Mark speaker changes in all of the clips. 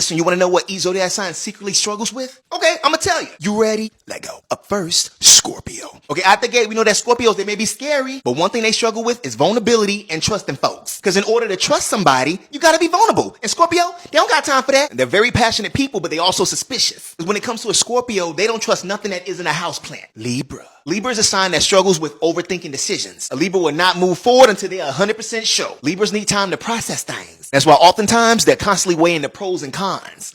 Speaker 1: listen, you want to know what each zodiac sign secretly struggles with? Okay, I'm going to tell you. You ready? Let go. Up first, Scorpio. Okay, out the gate, we know that Scorpios, they may be scary, but one thing they struggle with is vulnerability and trusting folks. Because in order to trust somebody, you got to be vulnerable. And Scorpio, they don't got time for that. And they're very passionate people, but they also suspicious. Because when it comes to a Scorpio, they don't trust nothing that isn't a houseplant. Libra. Libra is a sign that struggles with overthinking decisions. A Libra will not move forward until they're 100% sure. Libras need time to process things. That's why oftentimes they're constantly weighing the pros and cons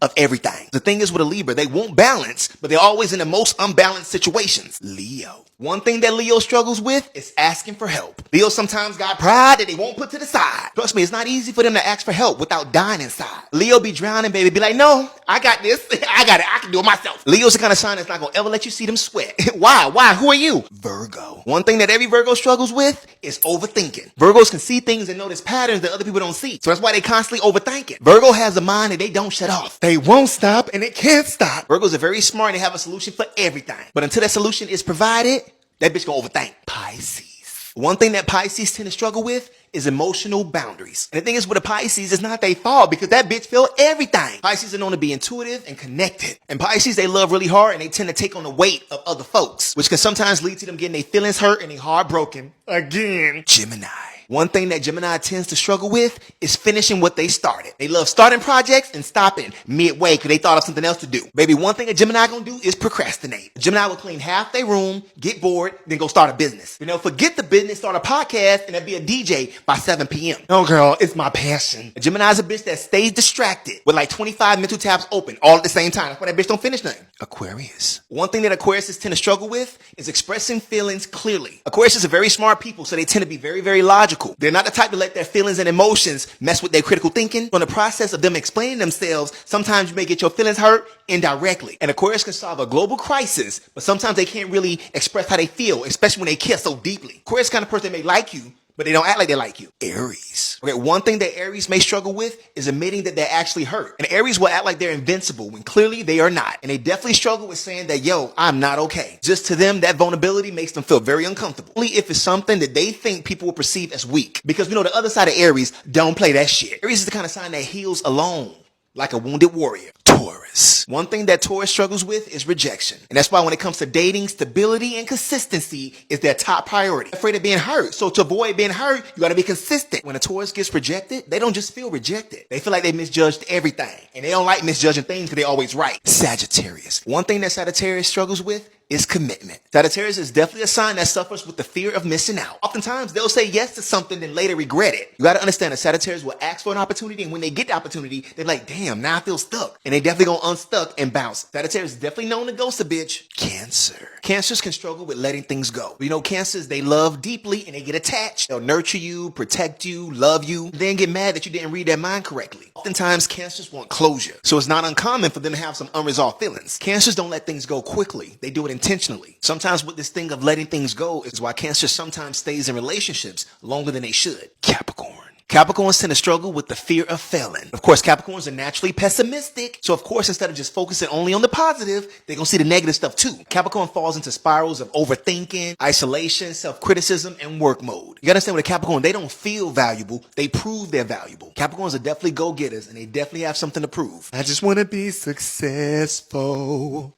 Speaker 1: of everything. The thing is with a Libra, they won't balance, but they're always in the most unbalanced situations. Leo. One thing that Leo struggles with is asking for help. Leo sometimes got pride that they won't put to the side. Trust me, it's not easy for them to ask for help without dying inside. Leo be drowning, baby. Be like, no, I got this. I got it. I can do it myself. Leo's the kind of sign that's not going to ever let you see them sweat. Why? Why? Who are you? Virgo. One thing that every Virgo struggles with is overthinking. Virgos can see things and notice patterns that other people don't see. So that's why they constantly overthink it. Virgo has a mind that they don't shut off. They won't stop and it can't stop. Virgos are very smart and they have a solution for everything. But until that solution is provided, that bitch gonna overthink. Pisces. One thing that Pisces tend to struggle with is emotional boundaries. And the thing is with a Pisces, it's not their fault because that bitch feel everything. Pisces are known to be intuitive and connected. And Pisces, they love really hard and they tend to take on the weight of other folks, which can sometimes lead to them getting their feelings hurt and their heart broken. Again. Gemini. One thing that Gemini tends to struggle with is finishing what they started. They love starting projects and stopping midway because they thought of something else to do. Baby, one thing a Gemini gonna do is procrastinate. A Gemini will clean half their room, get bored, then go start a business. You know, forget the business, start a podcast, and then be a DJ by 7 p.m. No, girl, it's my passion. A Gemini is a bitch that stays distracted with like 25 mental tabs open all at the same time. That's why that bitch don't finish nothing. Aquarius. One thing that Aquariuses tend to struggle with is expressing feelings clearly. Aquariuses are very smart people, so they tend to be very, very logical. They're not the type to let their feelings and emotions mess with their critical thinking. On the process of them explaining themselves, sometimes you may get your feelings hurt indirectly. And Aquarius can solve a global crisis, but sometimes they can't really express how they feel, especially when they care so deeply. Aquarius kind of person that may like you, but they don't act like they like you. Aries. Okay, one thing that Aries may struggle with is admitting that they're actually hurt. And Aries will act like they're invincible when clearly they are not. And they definitely struggle with saying that, yo, I'm not okay. Just to them, that vulnerability makes them feel very uncomfortable. Only if it's something that they think people will perceive as weak. Because we know the other side of Aries don't play that shit. Aries is the kind of sign that heals alone, like a wounded warrior. Taurus. One thing that Taurus struggles with is rejection. And that's why when it comes to dating, stability and consistency is their top priority. They're afraid of being hurt. So to avoid being hurt, you gotta be consistent. When a Taurus gets rejected, they don't just feel rejected. They feel like they misjudged everything. And they don't like misjudging things because they're always right. Sagittarius. One thing that Sagittarius struggles with is commitment. Sagittarius is definitely a sign that suffers with the fear of missing out. Oftentimes, they'll say yes to something then later regret it. You gotta understand that Sagittarius will ask for an opportunity, and when they get the opportunity, they're like, damn, now I feel stuck. And they definitely gonna unstuck and bounce. Sagittarius is definitely known to ghost a bitch. Cancer. Cancers can struggle with letting things go. You know, Cancers, they love deeply and they get attached. They'll nurture you, protect you, love you, then get mad that you didn't read their mind correctly. Oftentimes, Cancers want closure. So it's not uncommon for them to have some unresolved feelings. Cancers don't let things go quickly. They do it intentionally. Sometimes with this thing of letting things go is why Cancer sometimes stays in relationships longer than they should. Capricorn. Capricorns tend to struggle with the fear of failing. Of course, Capricorns are naturally pessimistic. So of course, instead of just focusing only on the positive, they're going to see the negative stuff too. Capricorn falls into spirals of overthinking, isolation, self-criticism, and work mode. You gotta understand with a Capricorn, they don't feel valuable. They prove they're valuable. Capricorns are definitely go-getters and they definitely have something to prove. I just want to be successful.